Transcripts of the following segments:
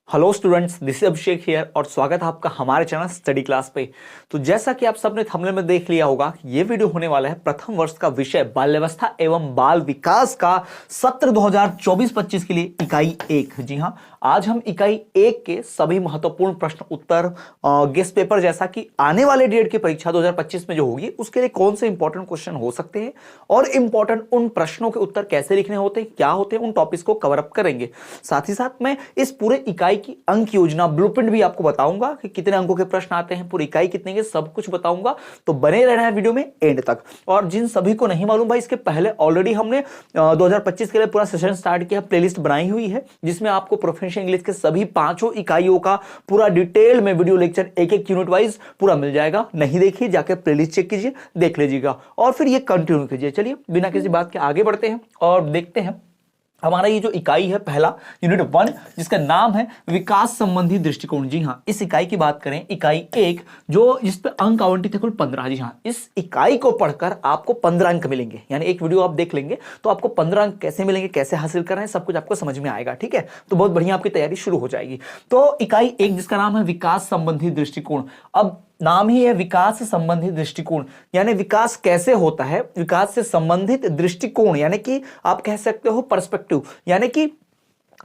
Hello students, this is Abhishek here और स्वागत है आपका हमारे चैनल स्टडी क्लास पे। तो जैसा कि आप सबने थंबनेल में देख लिया होगा, ये वीडियो होने वाला है प्रथम वर्ष का विषय बाल्यावस्था एवं बाल विकास का सत्र 2024-25 के लिए इकाई 1। जी हाँ, आज हम इकाई 1 के सभी महत्वपूर्ण प्रश्न उत्तर गेस्ट पेपर जैसा कि आने वाले डीएड की परीक्षा 2025 में जो होगी उसके लिए कौन से इंपॉर्टेंट क्वेश्चन हो सकते हैं और इंपॉर्टेंट उन प्रश्नों के उत्तर कैसे लिखने होते हैं, क्या होते हैं, उन टॉपिक्स को कवर अप करेंगे। साथ ही साथ मैं इस पूरे इकाई की अंक योजना ब्लूप्रिंट भी आपको बताऊंगा कि कितने अंकों के प्रश्न आते हैं, पूरी इकाई कितने के, सब कुछ बताऊंगा। तो बने रहना है वीडियो में एंड तक। और जिन सभी को नहीं मालूम भाई, इसके पहले ऑलरेडी हमने 2025 के लिए पूरा सेशन स्टार्ट किया, प्लेलिस्ट बनाई हुई है जिसमें आपको प्रोफेशनल इंग्लिश के सभी 5 इकाइयों का पूरा डिटेल में वीडियो लेक्चर एक एक यूनिट वाइज पूरा मिल जाएगा। नहीं देखिए, जाकर प्लेलिस्ट चेक कीजिए, देख लीजिएगा और फिर ये कंटिन्यू कीजिए। चलिए बिना किसी बात के आगे बढ़ते हैं और देखते हैं हमारा ये जो इकाई है, पहला यूनिट 1, जिसका नाम है विकास संबंधी दृष्टिकोण। जी हाँ, इस इकाई की बात करें, इकाई 1 जो जिस पे अंक आवंटित है कुल 15। जी हाँ, इस इकाई को पढ़कर आपको 15 अंक मिलेंगे, यानी एक वीडियो आप देख लेंगे तो आपको 15 अंक कैसे मिलेंगे, कैसे हासिल करना है, सब कुछ आपको समझ में आएगा। ठीक है, तो बहुत बढ़िया आपकी तैयारी शुरू हो जाएगी। तो इकाई 1 जिसका नाम है विकास संबंधी दृष्टिकोण, अब नाम ही है विकास संबंधी दृष्टिकोण, यानी विकास कैसे होता है, विकास से संबंधित दृष्टिकोण, यानी कि आप कह सकते हो पर्सपेक्टिव, यानी कि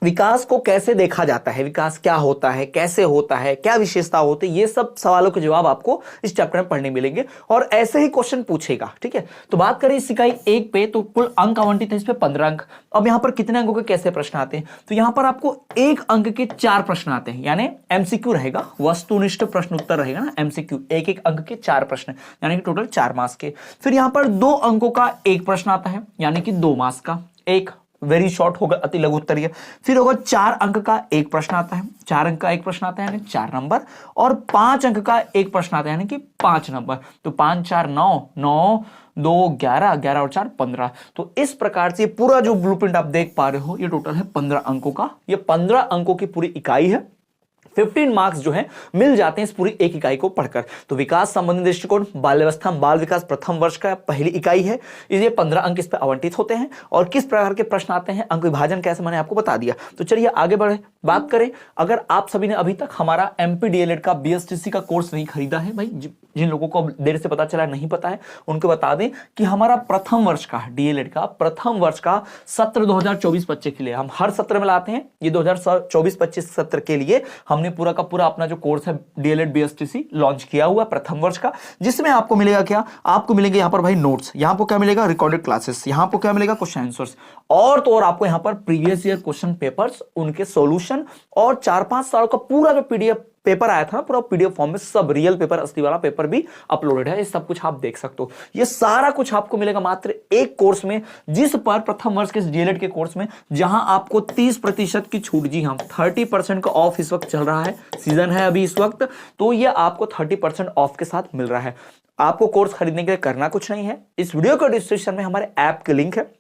विकास को कैसे देखा जाता है, विकास क्या होता है, कैसे होता है, क्या विशेषता होती है, ये सब सवालों के जवाब आपको इस चैप्टर में पढ़ने मिलेंगे और ऐसे ही क्वेश्चन पूछेगा। ठीक है, तो बात करें इस इकाई 1 पे, तो कुल अंक आवंटित है इस पे 15 अंक। अब यहां पर कितने अंकों के कैसे प्रश्न आते हैं, तो यहां पर आपको 1 अंक के 4 प्रश्न आते हैं, यानी एमसीक्यू रहेगा, वस्तुनिष्ठ प्रश्न उत्तर रहेगा ना, एमसीक्यू 1 अंक के 4 प्रश्न, यानी कि टोटल 4 मार्क्स के। फिर यहां पर 2 अंकों का 1 प्रश्न आता है, यानी कि 2 मार्क्स का, एक वेरी शॉर्ट होगा, अति लघु उत्तरीय। फिर होगा 4 अंक का 1 प्रश्न आता है, 4 अंक का 1 प्रश्न आता है यानी 4 नंबर, और 5 अंक का 1 प्रश्न आता है यानी कि 5 नंबर। तो 5 4 9 9 2 11 11 और 4 15। तो इस प्रकार से पूरा जो ब्लूप्रिंट आप देख पा रहे हो, ये टोटल है 15 अंकों का। ये 15 अंकों की पूरी इकाई है। 15 मार्क्स जो है मिल जाते हैं इस पूरी एक इकाई को पढ़कर। तो विकास संबंधी दृष्टिकोण बाल्यावस्था बाल विकास प्रथम वर्ष का पहली इकाई है, इसलिए 15 अंक इस पर आवंटित होते हैं। और किस प्रकार के प्रश्न आते हैं, अंक विभाजन कैसे, मैंने आपको बता दिया। तो चलिए आगे बढ़े, बात करें। अगर आप सभी ने अभी तक हमारा एमपी डीएलएड का बीएसटीसी का कोर्स नहीं खरीदा है, भाई जिन लोगों को देर से पता चला नहीं पता है उनको बता दें कि हमारा प्रथम वर्ष का डीएलएड का प्रथम वर्ष का सत्र 2024-25 के लिए हम हर सत्र में लाते हैं। ये 2024-25 सत्र के लिए हमने पूरा का पूरा अपना जो कोर्स है डीएलएड बीएसटीसी लॉन्च किया हुआ प्रथम वर्ष का, जिसमें आपको मिलेगा क्या, आपको मिलेंगे यहाँ पर भाई नोट्स, यहाँ पर क्या मिलेगा, रिकॉर्डेड क्लासेस, यहाँ पर क्या मिलेगा, क्वेश्चन आंसर्स, और तो और आपको यहाँ पर प्रीवियस ईयर क्वेश्चन पेपर्स, उनके सॉल्यूशन, और 4-5 साल का पूरा जो पीडीएफ पेपर आया था ना, पूरा पीडीएफ फॉर्म में, सब रियल पेपर, असली वाला पेपर भी अपलोडेड है। ये सब कुछ आप देख सकते हो। ये सारा कुछ आपको मिलेगा मात्र एक कोर्स में, जिस पर प्रथम वर्ष के डीएलएड के कोर्स में, जहां आपको 30% की छूट, जी हां 30% का ऑफ इस वक्त चल रहा है, सीजन है अभी इस वक्त, तो ये आपको 30% ऑफ के साथ मिल रहा है। आपको कोर्स खरीदने के लिए करना कुछ नहीं है, इस वीडियो के डिस्क्रिप्शन में हमारे ऐप के लिंक है,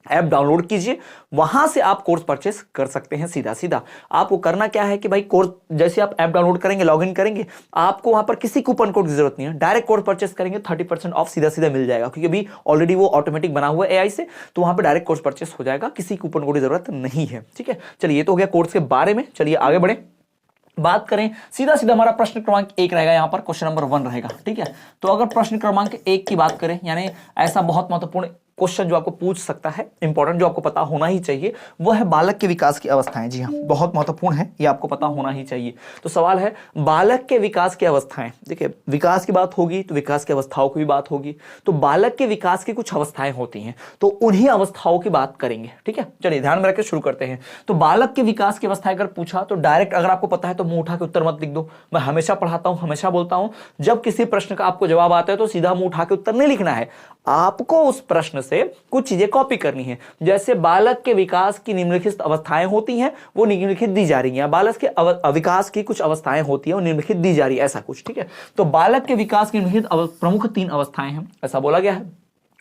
ऐप डाउनलोड कीजिए, वहां से आप कोर्स परचेस कर सकते हैं। सीधा सीधा आपको करना क्या है कि भाई कोर्स जैसे आप ऐप डाउनलोड करेंगे, लॉगिन करेंगे, आपको वहां पर किसी कूपन कोड की जरूरत नहीं है, डायरेक्ट कोर्स परचेस करेंगे, 30% ऑफ सीधा सीधा मिल जाएगा, क्योंकि अभी ऑलरेडी वो ऑटोमेटिक बना हुआ है एआई से, तो वहां पर डायरेक्ट कोर्स परचेस हो जाएगा, किसी कूपन कोड की जरूरत नहीं है। ठीक है, चलिए ये तो हो गया कोर्स के बारे में। चलिए आगे बढ़े, बात करें सीधा सीधा हमारा प्रश्न क्रमांक 1 रहेगा, यहां पर क्वेश्चन नंबर 1 रहेगा। ठीक है, तो अगर प्रश्न क्रमांक 1 की बात करें, यानी ऐसा बहुत महत्वपूर्ण क्वेश्चन जो आपको पूछ सकता है, इंपॉर्टेंट जो आपको पता होना ही चाहिए, वो है बालक के विकास की अवस्थाएं। जी हाँ, बहुत महत्वपूर्ण है, ये आपको पता होना ही चाहिए। तो सवाल है बालक के विकास की अवस्थाएं। देखिए, विकास की बात होगी तो विकास की अवस्थाओं की भी बात होगी, तो बालक के विकास की कुछ अवस्थाएं होती हैं, तो उन्हीं अवस्थाओं की बात करेंगे। ठीक है, चलिए ध्यान में रखकर शुरू करते हैं। तो बालक के विकास की अवस्थाएं अगर पूछा तो डायरेक्ट, अगर आपको पता है तो मुंह उठा के उत्तर मत लिख दो। मैं हमेशा पढ़ाता हूं, हमेशा बोलता हूं, जब किसी प्रश्न का आपको जवाब आता है तो सीधा मुंह उठा के उत्तर नहीं लिखना है, आपको उस प्रश्न से कुछ चीजें कॉपी करनी है। जैसे बालक के विकास की निम्नलिखित अवस्थाएं होती हैं, वो निम्नलिखित दी जा रही हैं, बालक के विकास की कुछ अवस्थाएं होती हैं, वो निम्नलिखित दी जा रही है, ऐसा कुछ। ठीक है, तो बालक के विकास की निम्नलिखित प्रमुख 3 अवस्थाएं हैं, ऐसा बोला गया है।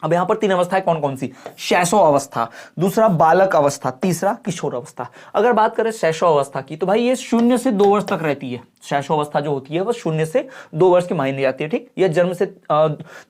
अब यहां पर 3 अवस्थाएं कौन कौन सी, शैशव अवस्था, दूसरा बालक अवस्था, तीसरा किशोर अवस्था। अगर बात करें शैशव अवस्था की, तो भाई ये 0 से 2 वर्ष तक रहती है, शैशवावस्था जो होती है वो 0 से 2 वर्ष की मानी जाती है, ठीक। ये जन्म से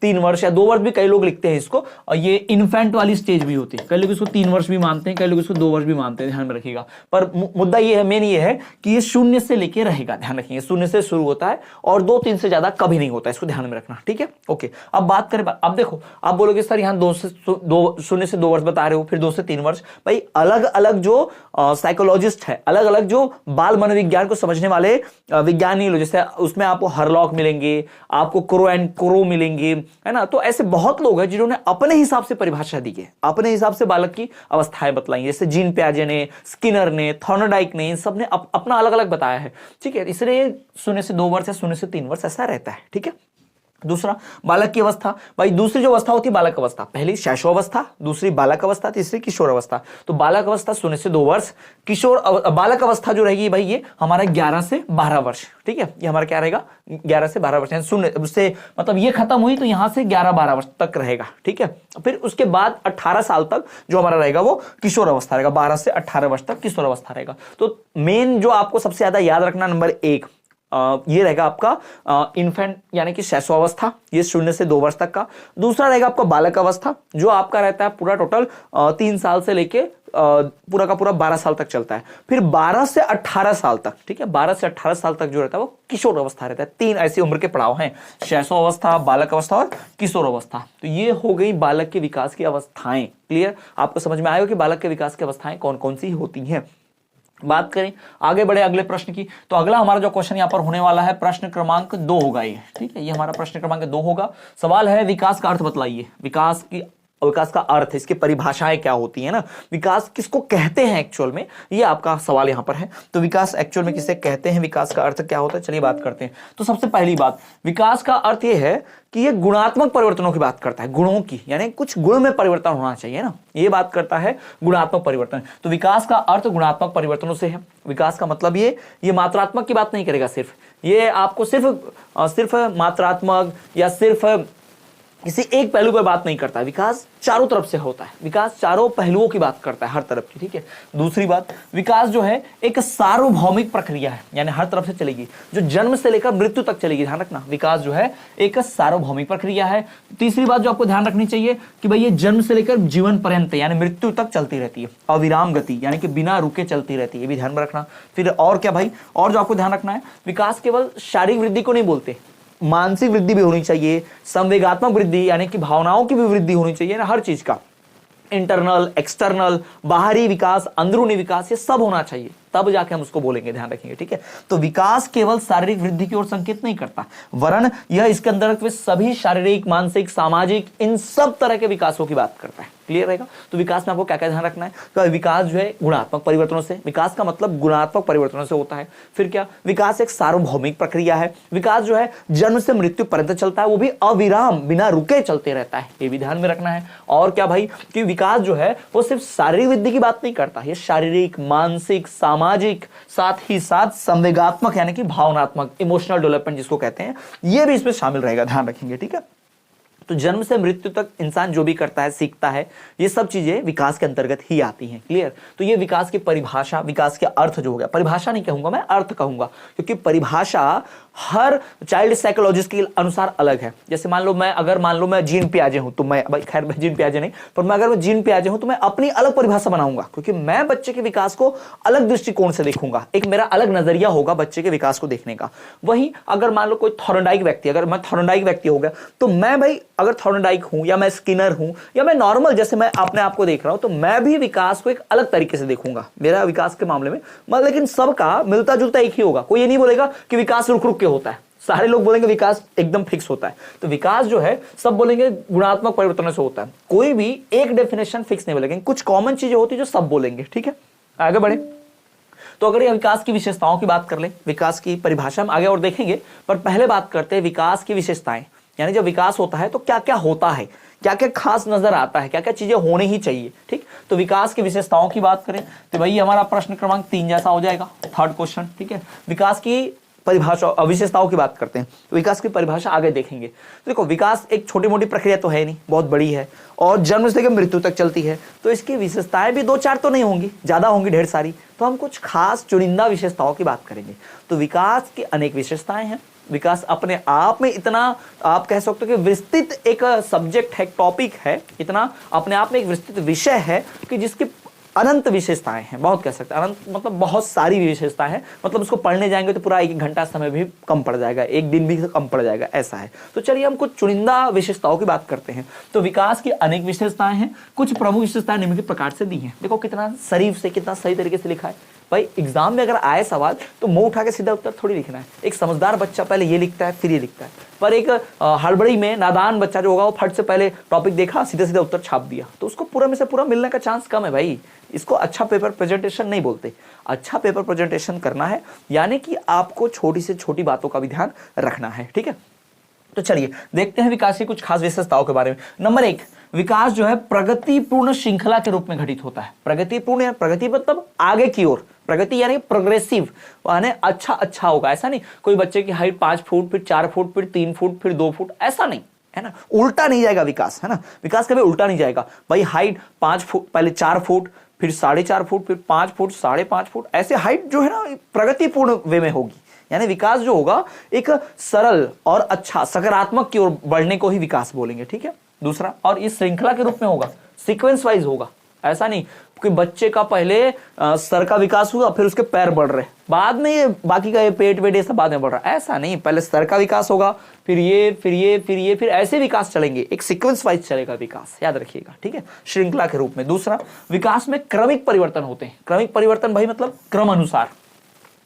3 वर्ष या 2 वर्ष भी कई लोग लिखते हैं इसको, और ये इन्फेंट वाली स्टेज भी होती है। कई लोग इसको 3 वर्ष भी मानते हैं, कई लोग इसको 2 वर्ष भी मानते हैं, ध्यान में रखिएगा। पर मुद्दा ये है, मेन ये है कि ये 0 से लेके रहेगा, ध्यान रखिए, 0 से शुरू होता है और 2-3 से ज्यादा कभी नहीं होता है, इसको ध्यान में रखना, ठीक है। ओके, अब बात करें, अब देखो, आप बोलोगे सर यहाँ 0 से 2 वर्ष बता रहे हो, फिर 2 से 3 वर्ष। भाई अलग अलग जो साइकोलॉजिस्ट है, अलग अलग जो बाल मनोविज्ञान को समझने वाले विज्ञानी लोग, जैसे उसमें आपको हरलॉक मिलेंगे, आपको क्रो एंड क्रो मिलेंगे, है ना। तो ऐसे बहुत लोग हैं जिन्होंने अपने हिसाब से परिभाषा दी है, अपने हिसाब से बालक की अवस्थाएं बतलाई, जैसे जीन पियाजे ने, स्किनर ने, थॉर्नडाइक ने, इन सब ने अपना अलग अलग बताया है, ठीक है। इसलिए 0 से 2 वर्ष या 0 से 3 वर्ष ऐसा रहता है, ठीक है। दूसरा, बालक की अवस्था। भाई दूसरी जो अवस्था होती है बालक अवस्था, पहली शैशवावस्था, दूसरी बालक अवस्था, तीसरी किशोर अवस्था। तो बालक अवस्था 0 से 2 वर्ष, बालक अवस्था जो रहेगी भाई ये हमारा 11 से 12 वर्ष, ठीक है। ये हमारा क्या रहेगा, 11 से 12 वर्ष, शून्य उससे मतलब ये खत्म हुई तो यहां से 11-12 वर्ष तक रहेगा, ठीक है। फिर उसके बाद 18 साल तक जो हमारा रहेगा वो किशोर अवस्था रहेगा, 12 से 18 वर्ष तक किशोर अवस्था रहेगा। तो मेन जो आपको सबसे ज्यादा याद रखना, नंबर 1 ये रहेगा आपका इन्फेंट यानी कि शैशवावस्था, ये 0 से 2 वर्ष तक का। दूसरा रहेगा आपका बालक अवस्था, जो आपका रहता है पूरा टोटल 3 साल से लेके पूरा का पूरा 12 साल तक चलता है। फिर 12 से 18 साल तक, ठीक है, 12 से 18 साल तक जो रहता है वो किशोर अवस्था रहता है। 3 ऐसी उम्र के पड़ाव हैं, शैशवावस्था, बालक अवस्था और किशोर अवस्था। तो ये हो गई बालक के विकास की अवस्थाएं। क्लियर, आपको समझ में आएगा कि बालक के विकास की अवस्थाएं कौन कौन सी होती हैं। बात करें आगे बढ़े अगले प्रश्न की, तो अगला हमारा जो क्वेश्चन यहाँ पर होने वाला है प्रश्न क्रमांक 2 होगा ये, ठीक है। ये हमारा प्रश्न क्रमांक 2 होगा। सवाल है विकास का अर्थ बतलाइए। विकास का अर्थ, इसकी परिभाषाएं क्या होती है ना, विकास किसको कहते हैं एक्चुअल में, ये आपका सवाल यहां पर है। तो विकास एक्चुअल में किसे कहते हैं, विकास का अर्थ क्या होता है, चलिए बात करते हैं। तो सबसे पहली बात, विकास का अर्थ ये है कि ये गुणात्मक परिवर्तनों की बात करता है, गुणों की, यानी कुछ गुण में परिवर्तन होना चाहिए ना, ये बात करता है गुणात्मक परिवर्तन। तो विकास का अर्थ गुणात्मक परिवर्तनों से है। विकास का मतलब ये मात्रात्मक की बात नहीं करेगा, सिर्फ ये आपको सिर्फ मात्रात्मक या सिर्फ किसी एक पहलू पर बात नहीं करता है। विकास चारों तरफ से होता है, विकास चारों पहलुओं की बात करता है, हर तरफ की, ठीक है। दूसरी बात, विकास जो है एक सार्वभौमिक प्रक्रिया है, यानी हर तरफ से चलेगी, जो जन्म से लेकर मृत्यु तक चलेगी, ध्यान रखना। विकास जो है एक सार्वभौमिक प्रक्रिया है। तीसरी बात जो आपको ध्यान रखनी चाहिए कि भाई ये जन्म से लेकर जीवन पर्यंत यानी मृत्यु तक चलती रहती है, अविराम गति यानी कि बिना रुके चलती रहती है, ये भी ध्यान में रखना। फिर और क्या भाई, और जो आपको ध्यान रखना है, विकास केवल शारीरिक वृद्धि को नहीं बोलते, मानसिक वृद्धि भी होनी चाहिए, संवेगात्मक वृद्धि यानी कि भावनाओं की भी वृद्धि होनी चाहिए ना, हर चीज का, इंटरनल, एक्सटर्नल, बाहरी विकास, अंदरूनी विकास, ये सब होना चाहिए, तब जाके हम उसको बोलेंगे, ध्यान रखेंगे, ठीक है। तो विकास केवल शारीरिक वृद्धि की ओर संकेत नहीं करता, वरन यह इसके अंदर सभी शारीरिक, मानसिक, सामाजिक, इन सब तरह के विकासों की बात करता है। क्लियर रहेगा। तो विकास में आपको क्या क्या ध्यान रखना है, तो विकास जो है गुणात्मक परिवर्तनों से, विकास का मतलब गुणात्मक परिवर्तनों से होता है। फिर क्या, विकास एक सार्वभौमिक प्रक्रिया है। विकास जो है जन्म से मृत्यु पर्यंत चलता है, वो भी अविराम बिना रुके चलते रहता है, ये भी ध्यान में रखना है। और क्या भाई, कि विकास जो है वो सिर्फ शारीरिक वृद्धि की बात नहीं करता, ये शारीरिक, मानसिक, सामाजिक, साथ ही साथ संवेगात्मक यानी कि भावनात्मक, इमोशनल डेवलपमेंट जिसको कहते हैं, ये भी इसमें शामिल रहेगा, ध्यान रखेंगे, ठीक है। तो जन्म से मृत्यु तक इंसान जो भी करता है, सीखता है, ये सब चीजें विकास के अंतर्गत ही आती हैं। क्लियर। तो ये विकास की परिभाषा, विकास के अर्थ जो हो गया, परिभाषा नहीं कहूंगा मैं, अर्थ कहूंगा, क्योंकि परिभाषा हर चाइल्ड साइकोलॉजिस्ट के अनुसार अलग है। जैसे मान लो मैं जीन पियाजे हूं, तो मैं खैर मैं जीन पियाजे नहीं, पर अगर मैं जीन पियाजे हूं तो मैं अपनी अलग परिभाषा बनाऊंगा, क्योंकि मैं बच्चे के विकास को अलग दृष्टिकोण से देखूंगा, एक मेरा अलग नजरिया होगा बच्चे के विकास को देखने का। वहीं अगर मान लो कोई थॉर्नडाइक व्यक्ति, अगर मैं थॉर्नडाइक व्यक्ति हो गया, तो मैं भाई अगर थॉर्नडाइक हूं या मैं स्किनर हूं या मैं नॉर्मल जैसे मैं अपने आप को देख रहा हूं, तो मैं भी विकास को एक अलग तरीके से देखूंगा, मेरा विकास के मामले में। लेकिन सबका मिलता जुलता एक ही होगा, कोई ये नहीं बोलेगा कि विकास रुक रुक के होता है, सारे लोग बोलेंगे विकास एकदम फिक्स होता है। तो विकास जो है सब बोलेंगे गुणात्मक परिवर्तनों से होता है, कोई भी एक डेफिनेशन फिक्स नहीं बोलेंगे, कुछ कॉमन चीजें होती है जो सब बोलेंगे, ठीक है। आगे बढ़े, तो अगर ये विकास की विशेषताओं की बात कर ले, विकास की परिभाषा हम आगे और देखेंगे, पर पहले बात करते हैं विकास की विशेषताएं, यानी जब विकास होता है तो क्या क्या होता है, क्या क्या खास नजर आता है, क्या क्या चीजें होनी ही चाहिए, ठीक। तो विकास की विशेषताओं की बात करें तो भाई हमारा प्रश्न क्रमांक 3 जैसा हो जाएगा, थर्ड क्वेश्चन, ठीक है। विकास की परिभाषा विशेषताओं की बात करते हैं तो विकास की परिभाषा आगे देखेंगे। तो देखो विकास एक छोटी मोटी प्रक्रिया तो है नहीं, बहुत बड़ी है और जन्म से लेकर मृत्यु तक चलती है, तो इसकी विशेषताएं भी 2-4 तो नहीं होंगी, ज्यादा होंगी, ढेर सारी। तो हम कुछ खास चुनिंदा विशेषताओं की बात करेंगे। तो विकास की अनेक विशेषताएं हैं। विकास अपने आप में इतना आप कह सकते हो कि विस्तृत एक सब्जेक्ट है, टॉपिक है, इतना अपने आप में एक विस्तृत विषय है कि जिसकी अनंत विशेषताएं हैं। बहुत कह सकते हैं अनंत, मतलब बहुत सारी विशेषताएं हैं, मतलब उसको पढ़ने जाएंगे तो पूरा 1 घंटा समय भी कम पड़ जाएगा, 1 दिन भी कम पड़ जाएगा, ऐसा है। तो चलिए हम कुछ चुनिंदा विशेषताओं की बात करते हैं। तो विकास की अनेक विशेषताएं हैं, कुछ प्रमुख विशेषताएं निम्नलिखित प्रकार से दी हैं। देखो कितना शरीफ से, कितना सही तरीके से लिखा है। भाई एग्जाम में अगर आए सवाल तो मुंह उठा के सीधा उत्तर थोड़ी लिखना है। एक समझदार बच्चा पहले ये लिखता है फिर ये लिखता है, पर एक हड़बड़ी में नादान बच्चा जो होगा वो फट से पहले टॉपिक देखा, सीधा सीधा उत्तर छाप दिया, तो उसको पूरा में से पूरा मिलने का चांस कम है। भाई इसको अच्छा पेपर प्रेजेंटेशन नहीं बोलते। अच्छा पेपर प्रेजेंटेशन करना है यानी कि आपको छोटी से छोटी बातों का भी ध्यान रखना है, ठीक है। तो चलिए देखते हैं विकास की कुछ खास विशेषताओं के बारे में। नंबर 1, विकास जो है प्रगतिपूर्ण श्रृंखला के रूप में घटित होता है। प्रगतिपूर्ण या प्रगति मतलब आगे की ओर, प्रगति यानी प्रोग्रेसिव, यानी अच्छा होगा। ऐसा नहीं कोई बच्चे की हाइट 5 फुट, फिर 4 फुट, फिर 3 फुट, फिर 2 फुट, ऐसा नहीं है ना। उल्टा नहीं जाएगा विकास, है ना। विकास कभी उल्टा नहीं जाएगा। भाई हाइट 5 फुट, पहले 4 फुट, फिर 4.5 फुट, फिर 5 फुट, 5.5 फुट, ऐसे हाइट जो है ना प्रगतिपूर्ण वे में होगी। यानी विकास जो होगा एक सरल और अच्छा सकारात्मक की ओर बढ़ने को ही विकास बोलेंगे, ठीक है। दूसरा, और इस श्रृंखला के रूप में होगा, सीक्वेंस वाइज होगा। ऐसा नहीं कि बच्चे का पहले सर का विकास हुआ फिर उसके पैर बढ़ रहे, बाद में ये बाकी का ये पेट वेट ये सब बाद में बढ़ रहा है, ऐसा नहीं। पहले सर का विकास होगा, फिर ये, फिर ये, फिर ये, फिर ऐसे विकास चलेंगे, एक सीक्वेंस वाइज चलेगा विकास, याद रखिएगा, ठीक है, श्रृंखला के रूप में। दूसरा, विकास में क्रमिक परिवर्तन होते हैं। क्रमिक परिवर्तन भाई मतलब क्रम अनुसार,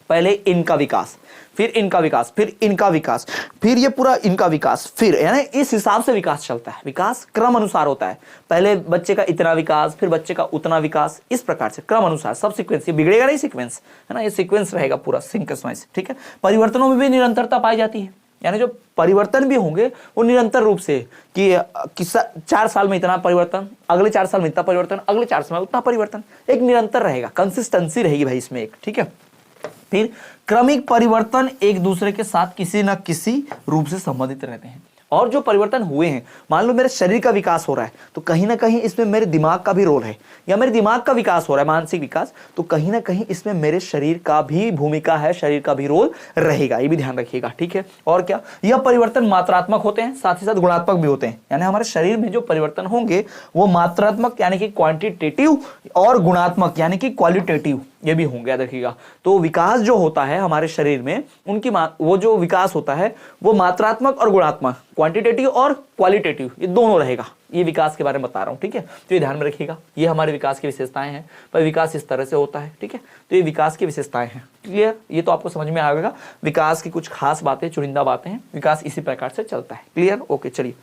पहले इनका विकास, फिर इनका विकास, फिर इनका विकास, फिर ये पूरा इनका विकास, फिर यानी इस हिसाब से विकास चलता है। विकास क्रम अनुसार होता है, पहले बच्चे का इतना विकास, फिर बच्चे का उतना विकास, इस प्रकार से क्रम अनुसार, सब सीक्वेंस, ये बिगड़ेगा नहीं सीक्वेंस, है ना, ये सीक्वेंस रहेगा पूरा सीक्वेंस वाइज, ठीक है। परिवर्तनों में भी निरंतरता पाई जाती है, यानी जो परिवर्तन भी होंगे वो निरंतर रूप से कि 4 साल में इतना परिवर्तन, अगले 4 साल में इतना परिवर्तन, अगले 4 साल में उतना परिवर्तन, एक निरंतर रहेगा, कंसिस्टेंसी रहेगी भाई इसमें एक, ठीक है। फिर क्रमिक परिवर्तन एक दूसरे के साथ किसी न किसी रूप से संबंधित रहते हैं। और जो परिवर्तन हुए हैं, मान लो मेरे शरीर का विकास हो रहा है तो कहीं ना कहीं इसमें मेरे दिमाग का भी रोल है, या मेरे दिमाग का विकास हो रहा है, मानसिक विकास, तो कहीं ना कहीं इसमें मेरे शरीर का भी भूमिका है, शरीर का भी रोल रहेगा, ये भी ध्यान रखिएगा, ठीक है। और क्या, यह परिवर्तन मात्रात्मक होते हैं, साथ ही साथ गुणात्मक भी होते हैं। यानी हमारे शरीर में जो परिवर्तन होंगे वो मात्रात्मक यानी कि क्वांटिटेटिव और गुणात्मक यानी कि क्वालिटेटिव, ये भी होंगे, याद रखिएगा। तो विकास जो होता है हमारे शरीर में, उनकी वो जो विकास होता है वो मात्रात्मक और गुणात्मक, क्वांटिटेटिव और क्वालिटेटिव, ये दोनों रहेगा। ये विकास के बारे में बता रहा हूं, ठीक है। तो ये ध्यान में रखिएगा, ये हमारे विकास की विशेषताएं हैं, पर विकास इस तरह से होता है, ठीक है। तो ये विकास की विशेषताएं हैं, क्लियर, ये तो आपको समझ में आएगा। विकास की कुछ खास बातें, चुनिंदा बातें हैं, विकास इसी प्रकार से चलता है, क्लियर, ओके। चलिए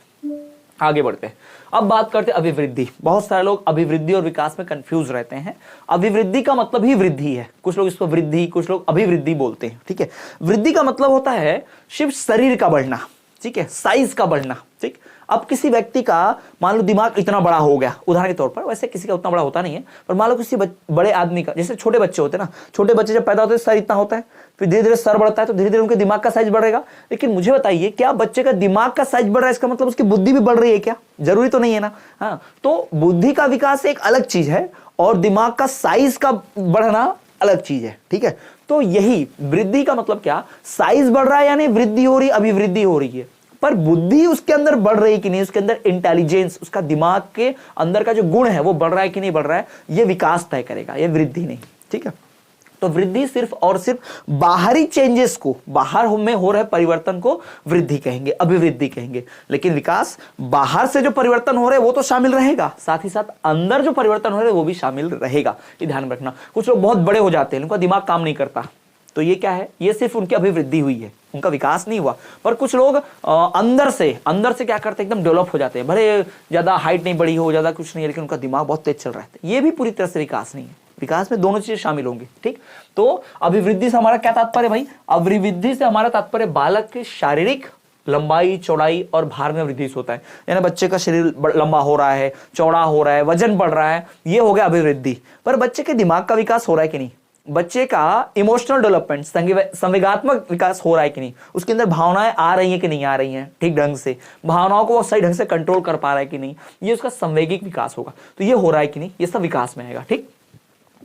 आगे बढ़ते हैं। अब बात करते हैं अभिवृद्धि। बहुत सारे लोग अभिवृद्धि और विकास में कंफ्यूज रहते हैं। अभिवृद्धि का मतलब ही वृद्धि है, कुछ लोग इसको वृद्धि, कुछ लोग अभिवृद्धि बोलते हैं, ठीक है। वृद्धि का मतलब होता है सिर्फ शरीर का बढ़ना, ठीक है, साइज का बढ़ना, ठीक। अब किसी व्यक्ति का मान लो दिमाग इतना बड़ा हो गया, उदाहरण के तौर पर, वैसे किसी का उतना बड़ा होता नहीं है, पर मान लो किसी बड़े आदमी का, जैसे छोटे बच्चे होते हैं ना, छोटे बच्चे जब पैदा होते हैं सर इतना होता है, फिर धीरे धीरे सर बढ़ता है तो धीरे धीरे उनके दिमाग का साइज बढ़ेगा। लेकिन मुझे बताइए, क्या बच्चे का दिमाग का साइज बढ़ रहा है इसका मतलब उसकी बुद्धि भी बढ़ रही है क्या? जरूरी तो नहीं है ना। हाँ, तो बुद्धि का विकास एक अलग चीज है और दिमाग का साइज का बढ़ना अलग चीज है, ठीक है। तो यही वृद्धि का मतलब क्या, साइज बढ़ रहा है यानी वृद्धि हो रही, अभिवृद्धि हो रही है, पर बुद्धि उसके अंदर बढ़ रही है कि नहीं, उसके अंदर इंटेलिजेंस, उसका दिमाग के अंदर का जो गुण है वो बढ़ रहा है कि नहीं बढ़ रहा है, ये विकास तय करेगा, ये वृद्धि नहीं, ठीक है। तो वृद्धि सिर्फ और सिर्फ बाहरी चेंजेस को, बाहर में हो रहे परिवर्तन को वृद्धि कहेंगे, अभिवृद्धि कहेंगे। लेकिन विकास बाहर से जो परिवर्तन हो रहे हैं वो तो शामिल रहेगा, साथ ही साथ अंदर जो परिवर्तन हो रहे हैं वो भी शामिल रहेगा, ये ध्यान में रखना। कुछ लोग बहुत बड़े हो जाते हैं, उनका दिमाग काम नहीं करता, तो ये क्या है, ये सिर्फ उनकी अभिवृद्धि हुई है, उनका विकास नहीं हुआ। पर कुछ लोग अंदर से क्या करते हैं, एकदम डेवलप हो जाते हैं, भले ज्यादा हाइट नहीं बढ़ी हो, ज्यादा कुछ नहीं है, लेकिन उनका दिमाग बहुत तेज चल रहा है, ये भी पूरी तरह से विकास नहीं है। विकास में दोनों चीजें शामिल होंगी, ठीक। तो अभिवृद्धि से हमारा क्या तात्पर्य भाई, अभिवृद्धि से हमारा तात्पर्य बालक के शारीरिक लंबाई, चौड़ाई और भार में वृद्धि होता है। यानी बच्चे का शरीर लंबा हो रहा है, चौड़ा हो रहा है, वजन बढ़ रहा है, ये हो गया अभिवृद्धि। पर बच्चे के दिमाग का विकास हो रहा है कि नहीं, बच्चे का इमोशनल डेवलपमेंट, संवेगात्मक विकास हो रहा है कि नहीं, उसके अंदर भावनाएं आ रही हैं कि नहीं आ रही हैं ठीक ढंग से, भावनाओं को वो सही ढंग से कंट्रोल कर पा रहा है कि नहीं, ये उसका संवेगिक विकास होगा। तो ये हो रहा है कि नहीं, ये सब विकास में आएगा। ठीक,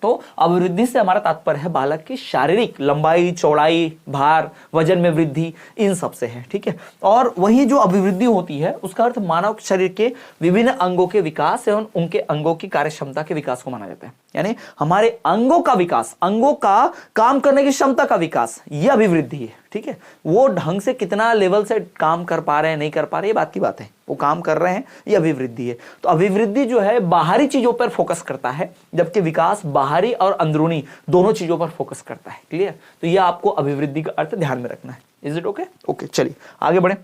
तो अभिवृद्धि से हमारा तात्पर्य है बालक की शारीरिक लंबाई, चौड़ाई, भार, वजन में वृद्धि, इन सब से है। ठीक है, और वही जो अभिवृद्धि होती है उसका अर्थ मानव शरीर के विभिन्न अंगों के विकास एवं उनके अंगों की कार्यक्षमता के विकास को माना जाता है। यानी हमारे अंगों का विकास, अंगों का काम करने की क्षमता का विकास, यह अभिवृद्धि है। ठीक है, वो ढंग से कितना लेवल से काम कर पा रहे हैं, नहीं कर पा रहे, ये बात की बात है, वो काम कर रहे हैं, ये अभिवृद्धि है। तो अभिवृद्धि जो है बाहरी चीजों पर फोकस करता है, जबकि विकास बाहरी और अंदरूनी दोनों चीजों पर फोकस करता है। क्लियर? तो ये आपको अभिवृद्धि का अर्थ ध्यान में रखना है। Is it okay? ओके, चलिए आगे बढ़े।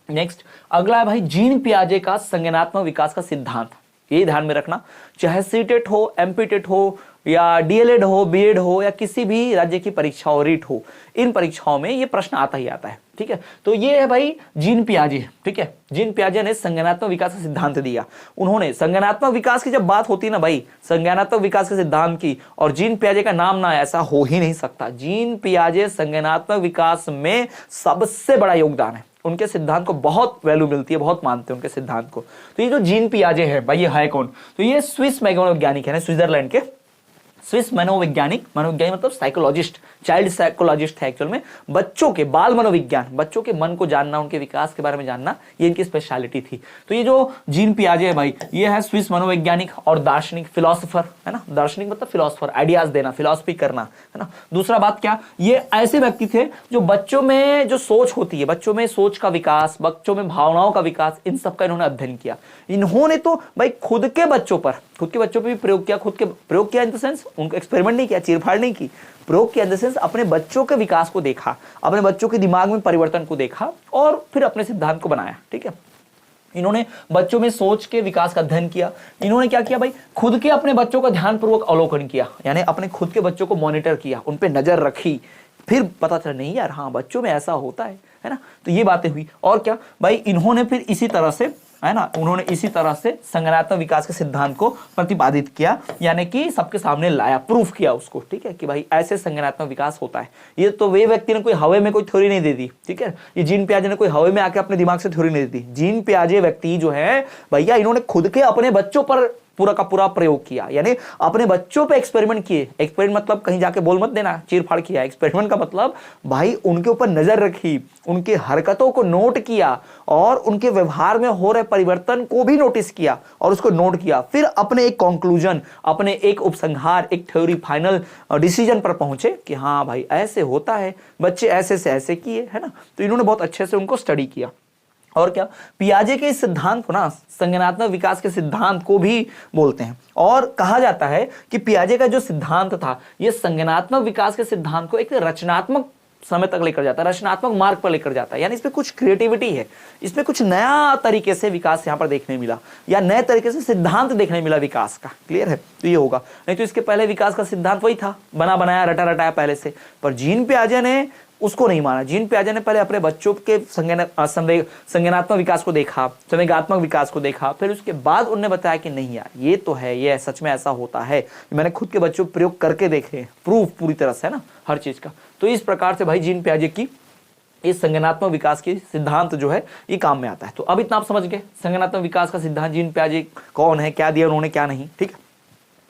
नेक्स्ट अगला है भाई जीन पियाजे का संज्ञानात्मक विकास का सिद्धांत। ये ध्यान में रखना, चाहे सीटेट हो, एमपीटेट हो, या डीएलएड हो, बीएड हो, या किसी भी राज्य की परीक्षा हो, रीट हो, इन परीक्षाओं में ये प्रश्न आता ही आता है। ठीक है, तो ये है भाई जीन पियाजे। ठीक है, जीन पियाजे ने संज्ञानात्मक विकास का सिद्धांत दिया। उन्होंने संज्ञानात्मक विकास की जब बात होती है ना भाई, संज्ञानात्मक विकास के सिद्धांत की, और जीन पियाजे का नाम ना, ऐसा हो ही नहीं सकता। जीन पियाजे संज्ञानात्मक विकास में सबसे बड़ा योगदान है, उनके सिद्धांत को बहुत वैल्यू मिलती है, बहुत मानते हैं उनके सिद्धांत को। तो ये जो जीन पियाजे है भाई, ये है कौन? तो ये स्विस मनोवैज्ञानिक है, स्विट्जरलैंड के स्विस मनोवैज्ञानिक, मनोवैज्ञानिक मतलब साइकोलॉजिस्ट, चाइल्ड साइकोलॉजिस्ट है एक्चुअल में। बच्चों के बाल मनोविज्ञान, बच्चों के मन को जानना, उनके विकास के बारे में जानना, ये इनकी स्पेशलिटी थी। तो ये जो जीन पियाजे है भाई, ये है स्विस मनोवैज्ञानिक और दार्शनिक, फिलोसोफर है ना। दार्शनिक मतलब फिलोसोफर, आइडियाज देना, फिलोसफी करना है ना। दूसरा बात क्या, ये ऐसे व्यक्ति थे जो बच्चों में जो सोच होती है, बच्चों में सोच का विकास, बच्चों में भावनाओं का विकास, इन सब का इन्होंने अध्ययन किया। इन्होंने तो भाई खुद के बच्चों पर भी प्रयोग किया, खुद के प्रयोग किया इन द सेंस, उनको एक्सपेरिमेंट नहीं किया, चीरफाड़ नहीं की, प्रयोग किया इन द सेंस अपने बच्चों के विकास को देखा, अपने बच्चों के दिमाग में परिवर्तन को देखा और फिर अपने सिद्धांत को बनाया। ठीक है, इन्होंने बच्चों में सोच के विकास का अध्ययन किया। इन्होंने क्या किया भाई, खुद के अपने बच्चों का ध्यानपूर्वक अवलोकन किया, यानी अपने खुद के बच्चों को मॉनिटर किया, उन पे नजर रखी, फिर पता चला नहीं यार, हाँ बच्चों में ऐसा होता है ना। तो ये बातें हुई। और क्या भाई, इन्होंने फिर इसी तरह से है ना, उन्होंने इसी तरह से संज्ञानात्मक विकास के सिद्धांत को प्रतिपादित किया, यानी कि सबके सामने लाया, प्रूफ किया उसको। ठीक है, कि भाई ऐसे संज्ञानात्मक विकास होता है। ये तो वे व्यक्ति ने कोई हवा में कोई थ्योरी नहीं दे दी। ठीक है, ये जीन पियाजे ने कोई हवा में आके अपने दिमाग से थ्योरी नहीं दी। जीन पियाजे व्यक्ति जो है भैया, इन्होंने खुद के अपने बच्चों पर पूरा का पूरा प्रयोग किया, यानी अपने बच्चों पे एक्सपेरिमेंट किए। एक्सपेरिमेंट मतलब कहीं जाके बोल मत देना चीरफाड़ किया, एक्सपेरिमेंट का मतलब भाई उनके ऊपर नजर रखी, उनकी हरकतों को नोट किया और उनके व्यवहार में हो रहे परिवर्तन को भी नोटिस किया और उसको नोट किया, फिर अपने एक कंक्लूजन, अपने एक उपसंहार, एक थ्योरी, फाइनल डिसीजन पर पहुंचे कि हाँ भाई ऐसे होता है, बच्चे ऐसे से ऐसे किए, है ना। तो इन्होंने बहुत अच्छे से उनको स्टडी किया। और क्या, पियाजे के इस सिद्धांत को ना संज्ञानात्मक विकास के सिद्धांत को भी बोलते हैं, और कहा जाता है कि पियाजे का जो सिद्धांत था, यह संज्ञानात्मक विकास के सिद्धांत को एक रचनात्मक समय तक लेकर जाता है, रचनात्मक मार्ग पर लेकर जाता है। यानी इसमें कुछ क्रिएटिविटी है, इसमें कुछ नया तरीके से विकास यहाँ पर देखने मिला, या नए तरीके से सिद्धांत देखने मिला विकास का। क्लियर है? तो ये होगा, नहीं तो इसके पहले विकास का सिद्धांत वही था, बना बनाया, रटा रटाया पहले से। पर जीन पियाजे ने उसको नहीं माना। जीन पियाजे ने पहले अपने बच्चों के संज्ञानात्मक विकास को देखा, संवेगात्मक विकास को देखा, फिर उसके बाद उन्होंने बताया कि नहीं यार ये तो है, ये सच में ऐसा होता है, मैंने खुद के बच्चों प्रयोग करके देखे, प्रूफ पूरी तरह से है ना हर चीज का। तो इस प्रकार से भाई जीन पियाजे की इस संज्ञानात्मक विकास की सिद्धांत जो है ये काम में आता है। तो अब इतना आप समझ गए संज्ञानात्मक विकास का सिद्धांत, जीन पियाजे कौन है, क्या दिया उन्होंने, क्या नहीं। ठीक है,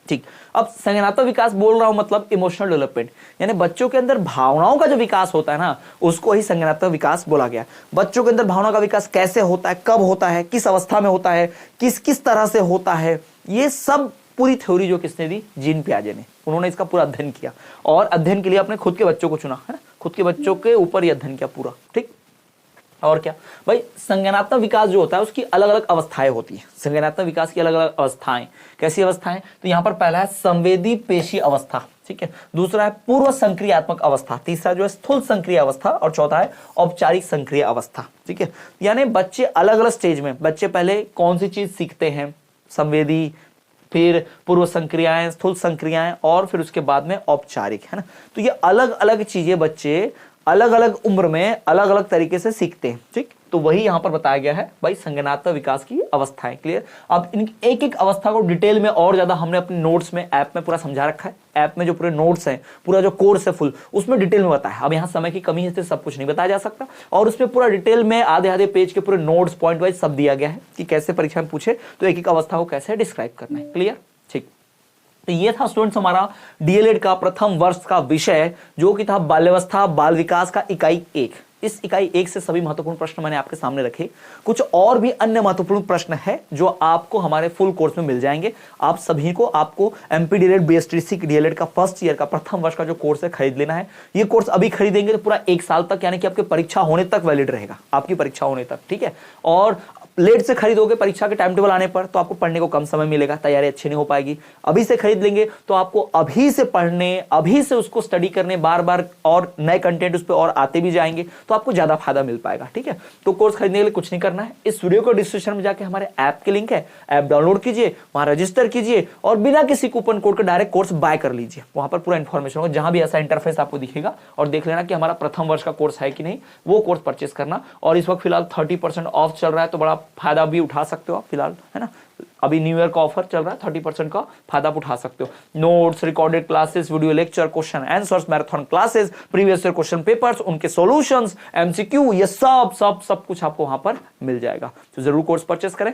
ठीक। अब संज्ञानात्मक विकास बोल रहा हूं मतलब इमोशनल डेवलपमेंट, यानी बच्चों के अंदर भावनाओं का जो विकास होता है ना, उसको ही संज्ञानात्मक विकास बोला गया। बच्चों के अंदर भावनाओं का विकास कैसे होता है, कब होता है, किस अवस्था में होता है, किस किस तरह से होता है, ये सब पूरी थ्योरी जो किसने दी, जीन पियाजे ने। उन्होंने इसका पूरा अध्ययन किया और अध्ययन के लिए अपने खुद के बच्चों को चुना, है ना, खुद के बच्चों के ऊपर ही अध्ययन किया पूरा। ठीक। और क्या भाई, संज्ञानात्मक विकास जो होता है उसकी अलग अलग अवस्थाएं होती है। संज्ञानात्मक विकास की अलग अलग अवस्थाएं, कैसी अवस्थाएं, तो यहां पर पहला है संवेदी पेशी अवस्था, ठीक है, दूसरा है पूर्व संक्रियात्मक अवस्था, तीसरा जो है स्थूल संक्रिय अवस्था, और चौथा है औपचारिक संक्रिय अवस्था। ठीक है, यानी बच्चे अलग अलग स्टेज में, बच्चे पहले कौन सी चीज सीखते हैं, संवेदी, फिर पूर्व संक्रियाएं, स्थूल संक्रियाएं, और फिर उसके बाद में औपचारिक, है ना। तो ये अलग अलग चीजें बच्चे अलग अलग उम्र में अलग अलग तरीके से सीखते हैं। ठीक, तो वही यहाँ पर बताया गया है भाई संज्ञानात्मक विकास की अवस्थाएं। क्लियर। अब इन एक एक अवस्था को डिटेल में और ज्यादा हमने अपने नोट्स में ऐप में पूरा समझा रखा है। ऐप में जो पूरे नोट्स हैं, पूरा जो कोर्स है फुल, उसमें डिटेल में बताया। अब यहाँ समय की कमी है इसलिए सब कुछ नहीं बताया जा सकता, और उसमें पूरा डिटेल में आधे आधे पेज के पूरे नोट्स पॉइंट वाइज सब दिया गया है कि कैसे परीक्षा में पूछे तो एक एक अवस्था को कैसे डिस्क्राइब करना है। क्लियर। ठीक। तो ये था स्टूडेंट्स हमारा डीएलएड का प्रथम वर्ष का विषय, जो कि था बाल्यावस्था बाल विकास का इकाई 1। इस इकाई 1 से सभी महत्वपूर्ण प्रश्न मैंने आपके सामने रखे। कुछ और भी अन्य महत्वपूर्ण प्रश्न है जो आपको हमारे फुल कोर्स में मिल जाएंगे। आप सभी को आपको एमपी डीएलएड बीएसटीसी डीएलएड का फर्स्ट ईयर का प्रथम वर्ष का जो कोर्स है खरीद लेना है। ये कोर्स अभी खरीदेंगे तो पूरा 1 साल तक, यानी कि आपकी परीक्षा होने तक वैलिड रहेगा, आपकी परीक्षा होने तक। ठीक है। और लेट से खरीदोगे परीक्षा के टाइम टेबल आने पर तो आपको पढ़ने को कम समय मिलेगा, तैयारी अच्छी नहीं हो पाएगी। अभी से खरीद लेंगे तो आपको अभी से पढ़ने, अभी से उसको स्टडी करने, बार बार और नए कंटेंट उस पर और आते भी जाएंगे तो आपको ज्यादा फायदा मिल पाएगा। ठीक है। तो कोर्स खरीदने के लिए कुछ नहीं करना है, इस वीडियो को डिस्क्रिप्शन में जाके हमारे ऐप के लिंक है, ऐप डाउनलोड कीजिए, वहां रजिस्टर कीजिए और बिना किसी कूपन कोड के डायरेक्ट कोर्स बाय कर लीजिए। वहां पर पूरा इन्फॉर्मेशन होगा, जहां भी ऐसा इंटरफेस आपको दिखेगा, और देख लेना कि हमारा प्रथम वर्ष का कोर्स है कि नहीं, वो कोर्स परचेस करना। और इस वक्त फिलहाल 30% ऑफ चल रहा है, तो बड़ा फायदा भी उठा सकते हो आप फिलहाल, है ना। अभी न्यू ईयर का ऑफर चल रहा है, 30% का फायदा आप उठा सकते हो। Notes, recorded classes, video lecture, question answers, marathon classes, previous year question papers, उनके सॉल्यूशंस, एमसीक्यू, ये सब कुछ आपको वहां पर मिल जाएगा। तो जरूर कोर्स परचेस करें।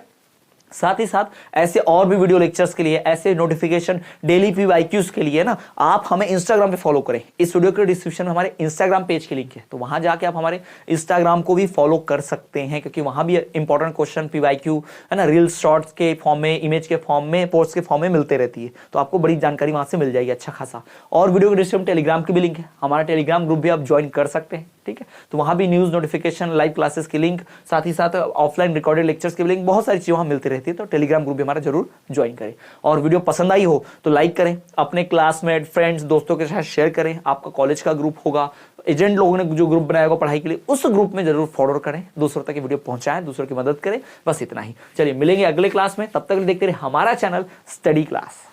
साथ ही साथ ऐसे और भी वीडियो लेक्चर्स के लिए, ऐसे नोटिफिकेशन डेली पीवाईक्यूज के लिए ना, आप हमें इंस्टाग्राम पे फॉलो करें। इस वीडियो के डिस्क्रिप्शन में हमारे इंस्टाग्राम पेज की लिंक है, तो वहां जाके आप हमारे इंस्टाग्राम को भी फॉलो कर सकते हैं, क्योंकि वहां भी इंपॉर्टेंट क्वेश्चन पीवाईक्यू, है ना, रील्स शॉर्ट्स के फॉर्म में, इमेज के फॉर्म में, पोस्ट के फॉर्म में मिलते रहती है, तो आपको बड़ी जानकारी वहां से मिल जाएगी अच्छा खासा। और वीडियो के डिस्क्रिप्शन में टेलीग्राम की भी लिंक है, हमारा टेलीग्राम ग्रुप भी आप ज्वाइन कर सकते हैं। ठीक है। तो वहां भी न्यूज, नोटिफिकेशन, लाइव क्लासेस की लिंक, साथ ही साथ ऑफलाइन रिकॉर्डेड लेक्चर्स की लिंक, बहुत सारी चीजें वहां मिलती रहती है। तो टेलीग्राम ग्रुप भी हमारा जरूर ज्वाइन करें। और वीडियो पसंद आई हो तो लाइक करें, अपने क्लासमेट, फ्रेंड्स, दोस्तों के साथ शेयर करें। आपका कॉलेज का ग्रुप होगा, एजेंट लोगों ने जो ग्रुप बनाया होगा पढ़ाई के लिए, उस ग्रुप में जरूर फॉरवर्ड करें, दूसरों तक ये वीडियो पहुंचाएं, दूसरों की मदद करें। बस इतना ही। चलिए मिलेंगे अगले क्लास में, तब तक देखते रहिए हमारा चैनल स्टडी क्लास।